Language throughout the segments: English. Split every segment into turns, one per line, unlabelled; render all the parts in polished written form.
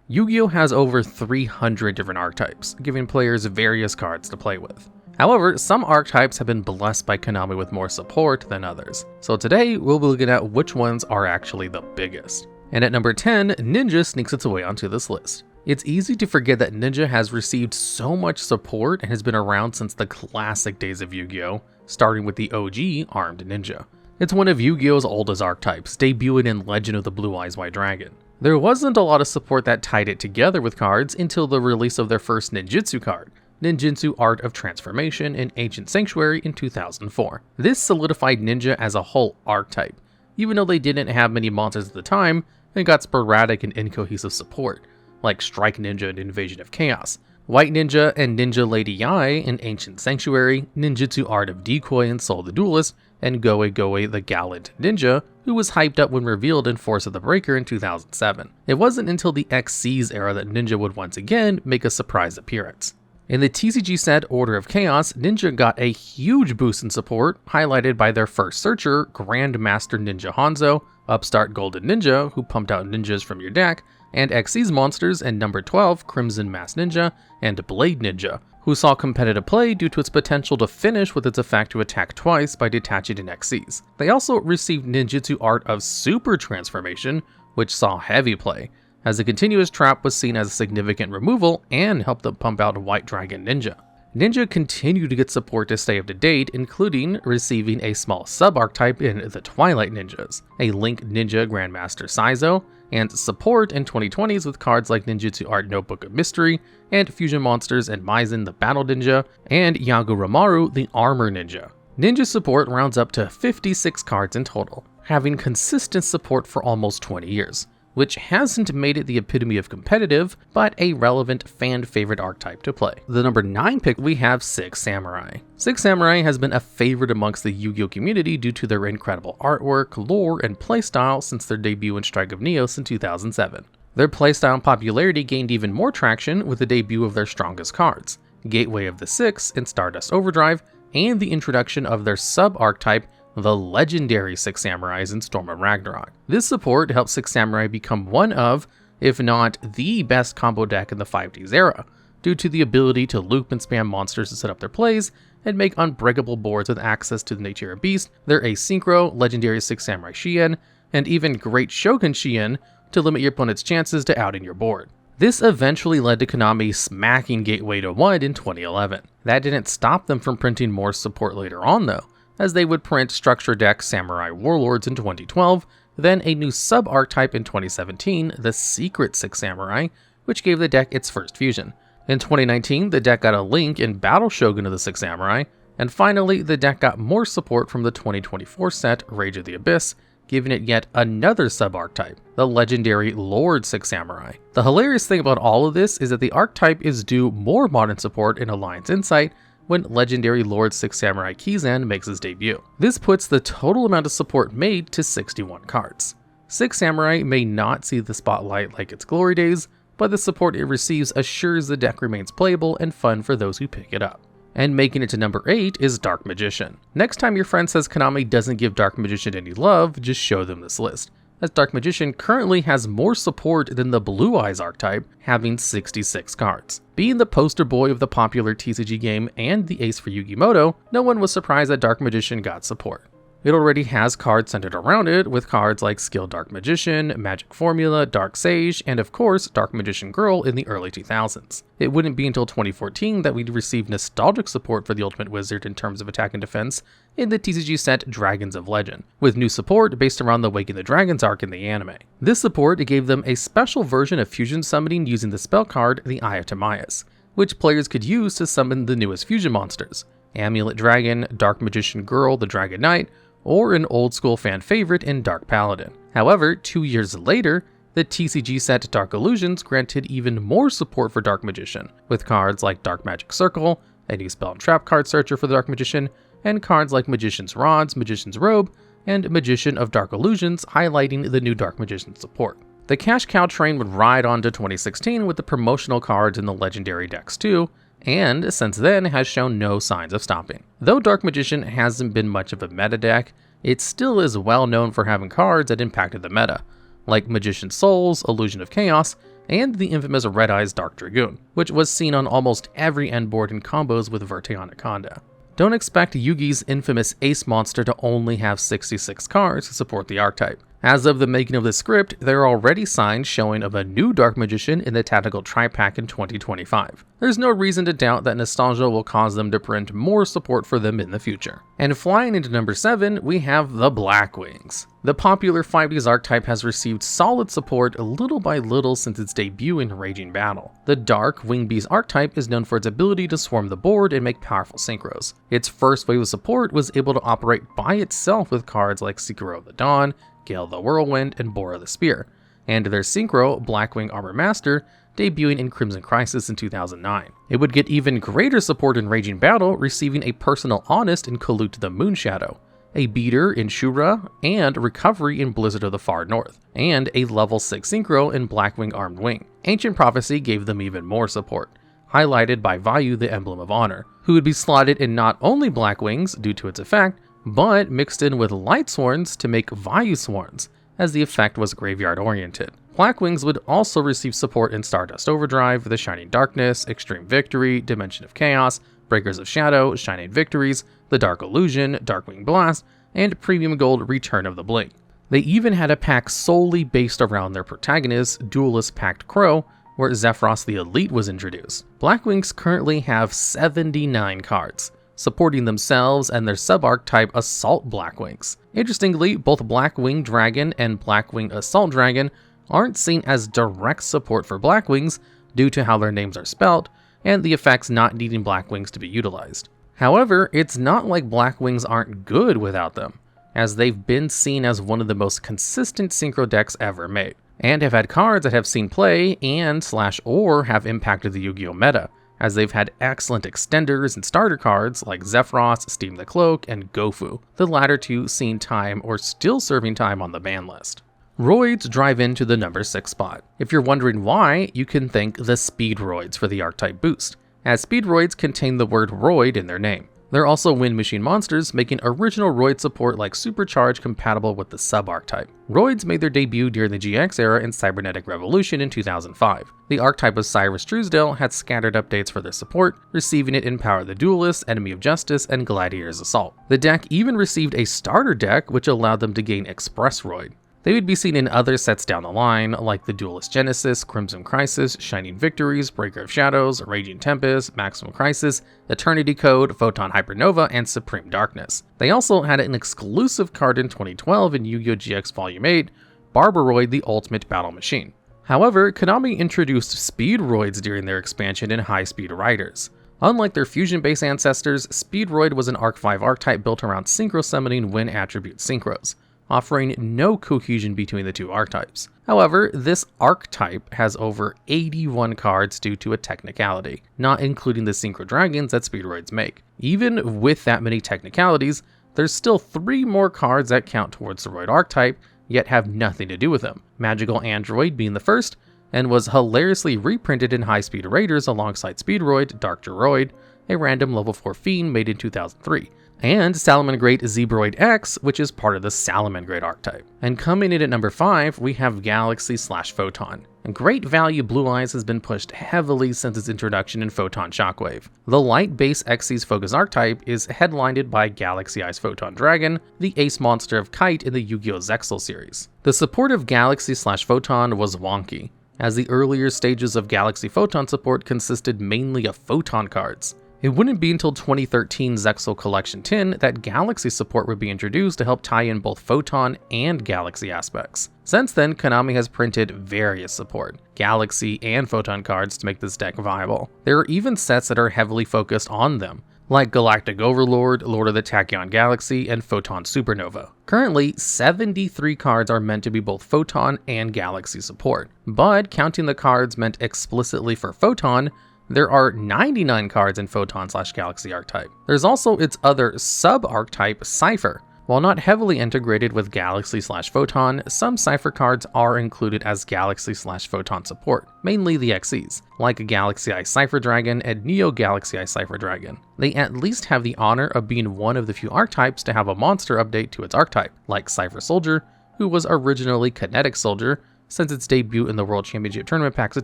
Yu-Gi-Oh has over 300 different archetypes, giving players various cards to play with. However, some archetypes have been blessed by Konami with more support than others. So today, we'll be looking at which ones are actually the biggest. And at number 10, Ninja sneaks its way onto this list. It's easy to forget that Ninja has received so much support and has been around since the classic days of Yu-Gi-Oh, starting with the OG Armed Ninja. It's one of Yu-Gi-Oh's oldest archetypes, debuting in Legend of the Blue Eyes White Dragon. There wasn't a lot of support that tied it together with cards until the release of their first ninjutsu card, Ninjutsu Art of Transformation in Ancient Sanctuary in 2004. This solidified Ninja as a whole archetype, even though they didn't have many monsters at the time and got sporadic and incohesive support, like Strike Ninja and Invasion of Chaos, White Ninja and Ninja Lady Yai in Ancient Sanctuary, Ninjutsu Art of Decoy in Soul the Duelist, and Goe Goe the Gallant Ninja, who was hyped up when revealed in Force of the Breaker in 2007. It wasn't until the XC's era that Ninja would once again make a surprise appearance. In the TCG set Order of Chaos, Ninja got a huge boost in support, highlighted by their first searcher, Grandmaster Ninja Hanzo, Upstart Golden Ninja, who pumped out ninjas from your deck, and XC's monsters and number 12, Crimson Mask Ninja, and Blade Ninja, who saw competitive play due to its potential to finish with its effect to attack twice by detaching in XCs. They also received Ninjutsu Art of Super Transformation, which saw heavy play, as the continuous trap was seen as a significant removal and helped them pump out White Dragon Ninja. Ninja continued to get support to stay up to date, including receiving a small sub-archetype in the Twilight Ninjas, a Link Ninja Grandmaster Saizo, and support in 2020s with cards like Ninjutsu Art Notebook of Mystery, and Fusion Monsters and Maizen the Battle Ninja, and Yaguramaru the Armor Ninja. Ninja support rounds up to 56 cards in total, having consistent support for almost 20 years. Which hasn't made it the epitome of competitive, but a relevant fan-favorite archetype to play. The number 9 pick, we have Six Samurai. Six Samurai has been a favorite amongst the Yu-Gi-Oh community due to their incredible artwork, lore, and playstyle since their debut in Strike of Neos in 2007. Their playstyle and popularity gained even more traction with the debut of their strongest cards, Gateway of the Six in Stardust Overdrive, and the introduction of their sub-archetype, the legendary Six Samurais in Storm of Ragnarok. This support helped Six Samurai become one of, if not the best combo deck in the 5Ds era, due to the ability to loop and spam monsters to set up their plays, and make unbreakable boards with access to the Nature Beast, their asynchro, legendary Six Samurai Shien, and even Great Shogun Shien to limit your opponent's chances to outing your board. This eventually led to Konami smacking Gateway to 1 in 2011. That didn't stop them from printing more support later on though, as they would print Structure Deck Samurai Warlords in 2012, then a new sub-archetype in 2017, the Secret Six Samurai, which gave the deck its first fusion. In 2019, the deck got a link in Battle Shogun of the Six Samurai, and finally, the deck got more support from the 2024 set Rage of the Abyss, giving it yet another sub-archetype, the legendary Lord Six Samurai. The hilarious thing about all of this is that the archetype is due more modern support in Alliance Insight, when legendary Lord Six Samurai Kizan makes his debut. This puts the total amount of support made to 61 cards. Six Samurai may not see the spotlight like its glory days, but the support it receives assures the deck remains playable and fun for those who pick it up. And making it to number 8 is Dark Magician. Next time your friend says Konami doesn't give Dark Magician any love, just show them this list, as Dark Magician currently has more support than the Blue Eyes archetype, having 66 cards. Being the poster boy of the popular TCG game and the ace for Yu-Gi-Moto, no one was surprised that Dark Magician got support. It already has cards centered around it, with cards like Skilled Dark Magician, Magic Formula, Dark Sage, and of course, Dark Magician Girl in the early 2000s. It wouldn't be until 2014 that we'd receive nostalgic support for the Ultimate Wizard in terms of attack and defense in the TCG set Dragons of Legend, with new support based around the Waking the Dragons arc in the anime. This support gave them a special version of fusion summoning using the spell card, the Eye of Timaeus, which players could use to summon the newest fusion monsters, Amulet Dragon, Dark Magician Girl, the Dragon Knight, or an old school fan favorite in Dark Paladin. However, 2 years later, the TCG set Dark Illusions granted even more support for Dark Magician, with cards like Dark Magic Circle, a new spell and trap card searcher for the Dark Magician, and cards like Magician's Rods, Magician's Robe, and Magician of Dark Illusions highlighting the new Dark Magician support. The cash cow train would ride on to 2016 with the promotional cards in the legendary decks too, and since then has shown no signs of stopping. Though Dark Magician hasn't been much of a meta deck, it still is well known for having cards that impacted the meta, like Magician Souls, Illusion of Chaos, and the infamous Red Eyes Dark Dragoon, which was seen on almost every end board in combos with Verte Anaconda. Don't expect Yugi's infamous Ace monster to only have 66 cards to support the archetype. As of the making of this script, there are already signs showing of a new Dark Magician in the Tactical Tri-Pack in 2025. There's no reason to doubt that nostalgia will cause them to print more support for them in the future. And flying into number 7, we have the Blackwings. The popular 5Ds archetype has received solid support little by little since its debut in Raging Battle. The Dark Wing Beast archetype is known for its ability to swarm the board and make powerful synchros. Its first wave of support was able to operate by itself with cards like Seeker of the Dawn, Gale the Whirlwind, and Bora the Spear, and their synchro, Blackwing Armor Master, debuting in Crimson Crisis in 2009. It would get even greater support in Raging Battle, receiving a Personal Honest in Kalut the Moonshadow, a Beater in Shura, and Recovery in Blizzard of the Far North, and a level 6 synchro in Blackwing Armed Wing. Ancient Prophecy gave them even more support, highlighted by Vayu the Emblem of Honor, who would be slotted in not only Blackwings due to its effect, but mixed in with Light Sworns to make Vayu Sworns, as the effect was graveyard oriented. Blackwings would also receive support in Stardust Overdrive, The Shining Darkness, Extreme Victory, Dimension of Chaos, Breakers of Shadow, Shining Victories, The Dark Illusion, Darkwing Blast, and Premium Gold Return of the Bling. They even had a pack solely based around their protagonist, Duelist Pact Crow, where Zephyros the Elite was introduced. Blackwings currently have 79 cards, supporting themselves and their sub-archetype Assault Blackwings. Interestingly, both Blackwing Dragon and Blackwing Assault Dragon aren't seen as direct support for Blackwings due to how their names are spelt, and the effects not needing Blackwings to be utilized. However, it's not like Blackwings aren't good without them, as they've been seen as one of the most consistent synchro decks ever made, and have had cards that have seen play and/or have impacted the Yu-Gi-Oh meta, as they've had excellent extenders and starter cards like Zephyros, Steam the Cloak, and Gofu, the latter two seeing time or still serving time on the ban list. Roids drive into the number 6 spot. If you're wondering why, you can thank the Speed Roids for the archetype boost, as Speed Roids contain the word Roid in their name. They're also Wind Machine monsters, making original Roid support like Supercharge compatible with the sub-archetype. Roids made their debut during the GX era in Cybernetic Revolution in 2005. The archetype of Cyrus Truesdale had scattered updates for their support, receiving it in Power the Duelist, Enemy of Justice, and Gladiator's Assault. The deck even received a starter deck which allowed them to gain Express Roid. They would be seen in other sets down the line, like the Duelist Genesis, Crimson Crisis, Shining Victories, Breaker of Shadows, Raging Tempest, Maximum Crisis, Eternity Code, Photon Hypernova, and Supreme Darkness. They also had an exclusive card in 2012 in Yu-Gi-Oh! GX Volume 8, Barbaroid the Ultimate Battle Machine. However, Konami introduced Speed Roids during their expansion in High Speed Riders. Unlike their fusion-based ancestors, Speed Roid was an Arc 5 archetype built around synchro summoning when attribute synchros, offering no cohesion between the two archetypes. However, this archetype has over 81 cards due to a technicality, not including the Synchro Dragons that Speedroids make. Even with that many technicalities, there's still 3 more cards that count towards the Roid archetype, yet have nothing to do with them. Magical Android being the first, and was hilariously reprinted in High Speed Raiders alongside Speedroid, Dark Droid, a random level 4 fiend made in 2003. And Salamangreat Zebroid X, which is part of the Salamangreat archetype. And coming in at number 5, we have Galaxy/Photon. And Great Value Blue Eyes has been pushed heavily since its introduction in Photon Shockwave. The light base Xyz focus archetype is headlined by Galaxy Eyes Photon Dragon, the ace monster of Kite in the Yu-Gi-Oh! Zexal series. The support of Galaxy/Photon was wonky, as the earlier stages of Galaxy Photon support consisted mainly of Photon cards. It wouldn't be until 2013 Zexal Collection 10 that Galaxy support would be introduced to help tie in both Photon and Galaxy aspects. Since then, Konami has printed various support, Galaxy and Photon cards to make this deck viable. There are even sets that are heavily focused on them, like Galactic Overlord, Lord of the Tachyon Galaxy, and Photon Supernova. Currently, 73 cards are meant to be both Photon and Galaxy support, but counting the cards meant explicitly for Photon, there are 99 cards in Photon/Galaxy archetype. There's also its other sub-archetype, Cypher. While not heavily integrated with Galaxy/Photon, some Cypher cards are included as Galaxy/Photon support, mainly the Xyz, like Galaxy Eye Cypher Dragon and Neo Galaxy Eye Cypher Dragon. They at least have the honor of being one of the few archetypes to have a monster update to its archetype, like Cypher Soldier, who was originally Kinetic Soldier, since its debut in the World Championship Tournament packs of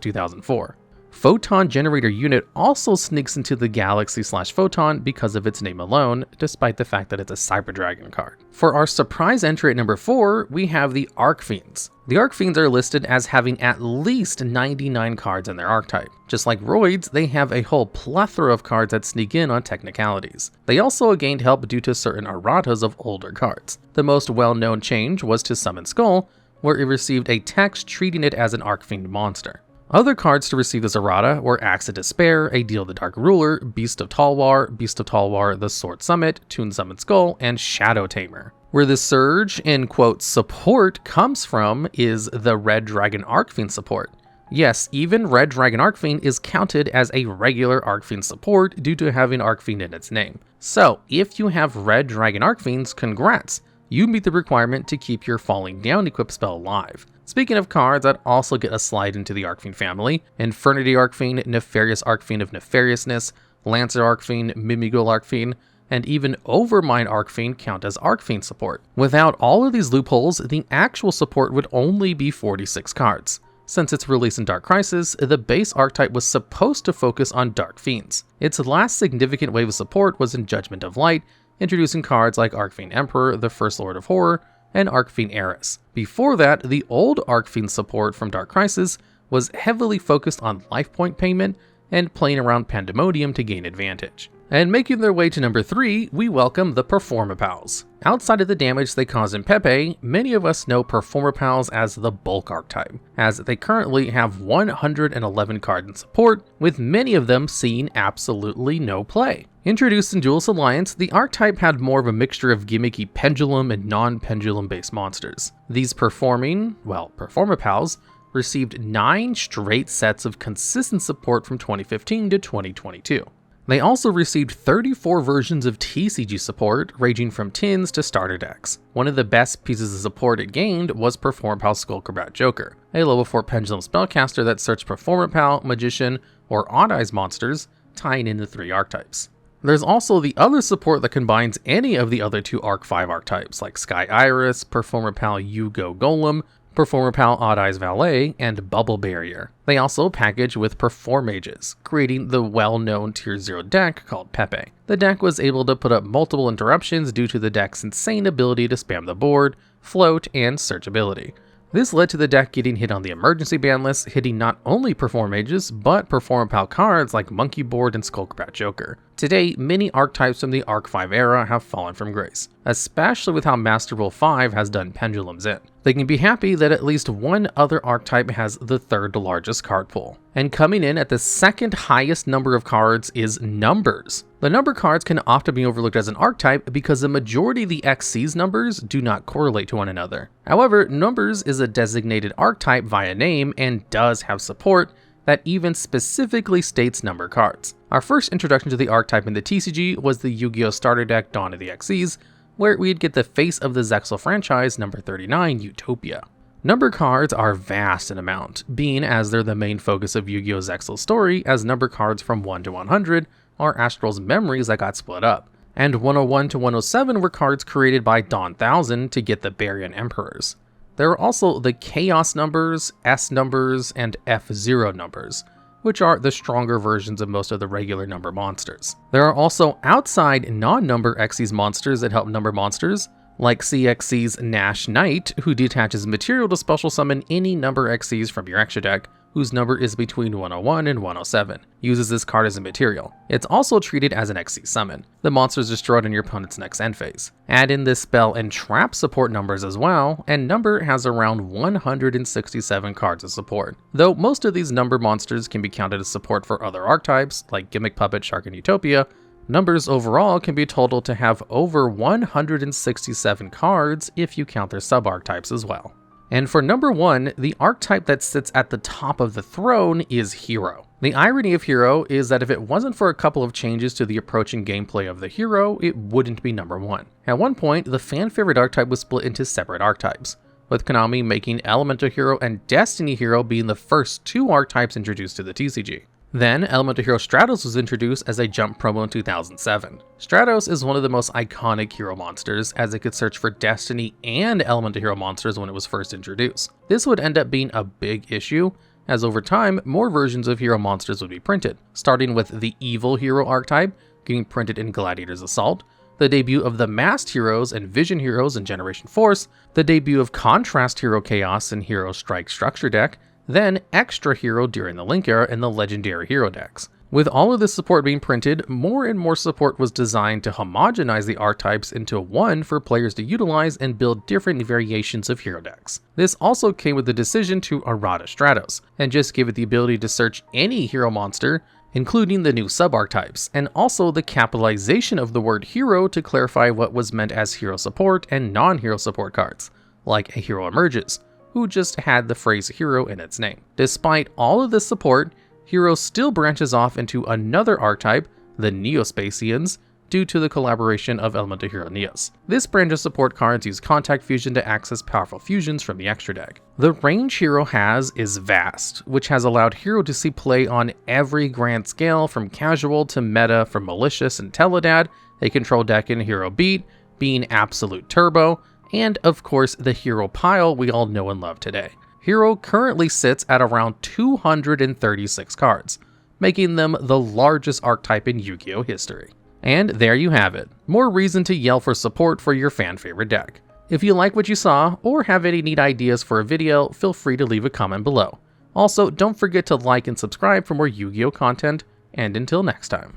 2004. Photon Generator Unit also sneaks into the Galaxy/Photon because of its name alone, despite the fact that it's a Cyber Dragon card. For our surprise entry at number 4, we have the Archfiends. The Archfiends are listed as having at least 99 cards in their archetype. Just like Roids, they have a whole plethora of cards that sneak in on technicalities. They also gained help due to certain erratas of older cards. The most well-known change was to Summon Skull, where it received a text treating it as an Archfiend monster. Other cards to receive this errata were Axe of Despair, Aedil the Dark Ruler, Beast of Talwar, the Sword Summit, Toon Summon Skull, and Shadow Tamer. Where the surge in quote support comes from is the Red Dragon Archfiend support. Yes, even Red Dragon Archfiend is counted as a regular Archfiend support due to having Archfiend in its name. So, if you have Red Dragon Archfiends, congrats! You meet the requirement to keep your Falling Down equip spell alive. Speaking of cards that also get a slide into the Archfiend family, Infernity Archfiend, Nefarious Archfiend of Nefariousness, Lancer Archfiend, Mimigul Archfiend, and even Overmind Archfiend count as Archfiend support. Without all of these loopholes, the actual support would only be 46 cards. Since its release in Dark Crisis, the base archetype was supposed to focus on Dark Fiends. Its last significant wave of support was in Judgment of Light, introducing cards like Archfiend Emperor, the First Lord of Horror, and Archfiend Heiress. Before that, the old Archfiend support from Dark Crisis was heavily focused on life point payment and playing around Pandemonium to gain advantage. And making their way to number 3, we welcome the Performapals. Outside of the damage they cause in Pepe, many of us know Performapals as the bulk archetype, as they currently have 111 cards in support, with many of them seeing absolutely no play. Introduced in Duelist Alliance, the archetype had more of a mixture of gimmicky pendulum and non-pendulum based monsters. These Performapals, received 9 straight sets of consistent support from 2015 to 2022. They also received 34 versions of TCG support, ranging from tins to starter decks. One of the best pieces of support it gained was Performapal Skullcrobat Joker, a level 4 pendulum spellcaster that searched Performapal, Magician, or Odd Eyes monsters, tying in the 3 archetypes. There's also the other support that combines any of the other 2 Arc 5 archetypes, like Sky Iris, Performapal yugioh Golem, Performapal Odd Eyes Valet, and Bubble Barrier. They also package with Performages, creating the well-known Tier 0 deck called Pepe. The deck was able to put up multiple interruptions due to the deck's insane ability to spam the board, float, and searchability. This led to the deck getting hit on the emergency ban list, hitting not only Performages, but Performapal cards like Monkey Board and Skullcrobat Joker. Today, many archetypes from the Arc 5 era have fallen from grace, especially with how Master Rule 5 has done pendulums in. They can be happy that at least one other archetype has the 3rd largest card pool. And coming in at the 2nd highest number of cards is Numbers. The number cards can often be overlooked as an archetype because the majority of the XC's numbers do not correlate to one another. However, Numbers is a designated archetype via name and does have support that even specifically states number cards. Our first introduction to the archetype in the TCG was the Yu-Gi-Oh! Starter deck Dawn of the Xyz, where we'd get the face of the Zexal franchise, number 39, Utopia. Number cards are vast in amount, being as they're the main focus of Yu-Gi-Oh! Zexal's story, as number cards from 1 to 100 are Astral's memories that got split up, and 101 to 107 were cards created by Dawn 1000 to get the Baryon Emperors. There are also the Chaos numbers, S numbers, and F0 numbers, which are the stronger versions of most of the regular number monsters. There are also outside non-number Xyz monsters that help number monsters, like CXC's Nash Knight, who detaches material to special summon any number Xyz from your extra deck, whose number is between 101 and 107, uses this card as a material. It's also treated as an Xyz summon. The monster is destroyed on your opponent's next end phase. Add in this spell and trap support numbers as well, and Number has around 167 cards of support. Though most of these number monsters can be counted as support for other archetypes, like Gimmick Puppet, Shark, and Utopia, Numbers overall can be totaled to have over 167 cards if you count their sub-archetypes as well. And for number 1, the archetype that sits at the top of the throne is Hero. The irony of Hero is that if it wasn't for a couple of changes to the approaching gameplay of the hero, it wouldn't be number 1. At one point, the fan-favorite archetype was split into separate archetypes, with Konami making Elemental Hero and Destiny Hero being the first 2 archetypes introduced to the TCG. Then, Elemental Hero Stratos was introduced as a jump promo in 2007. Stratos is one of the most iconic hero monsters, as it could search for Destiny and Elemental Hero monsters when it was first introduced. This would end up being a big issue, as over time, more versions of hero monsters would be printed, starting with the Evil Hero archetype, getting printed in Gladiator's Assault, the debut of the Masked Heroes and Vision Heroes in Generation Force, the debut of Contrast Hero Chaos in Hero Strike Structure deck, then Extra Hero during the Link era in the Legendary Hero decks. With all of this support being printed, more and more support was designed to homogenize the archetypes into one for players to utilize and build different variations of hero decks. This also came with the decision to errata Stratos, and just give it the ability to search any hero monster, including the new sub-archetypes, and also the capitalization of the word hero to clarify what was meant as hero support and non-hero support cards, like a Hero Emerges, who just had the phrase hero in its name. Despite all of this support, Hero still branches off into another archetype, the Neospacians, due to the collaboration of Elemental Hero Neos. This branch of support cards use Contact Fusion to access powerful fusions from the extra deck. The range Hero has is vast, which has allowed Hero to see play on every grand scale from casual to meta, from Malicious and Teledad, a control deck in Hero Beat, being Absolute Turbo, and of course the Hero pile we all know and love today. Hero currently sits at around 236 cards, making them the largest archetype in Yu-Gi-Oh history. And there you have it, more reason to yell for support for your fan favorite deck. If you like what you saw, or have any neat ideas for a video, feel free to leave a comment below. Also, don't forget to like and subscribe for more Yu-Gi-Oh content, and until next time.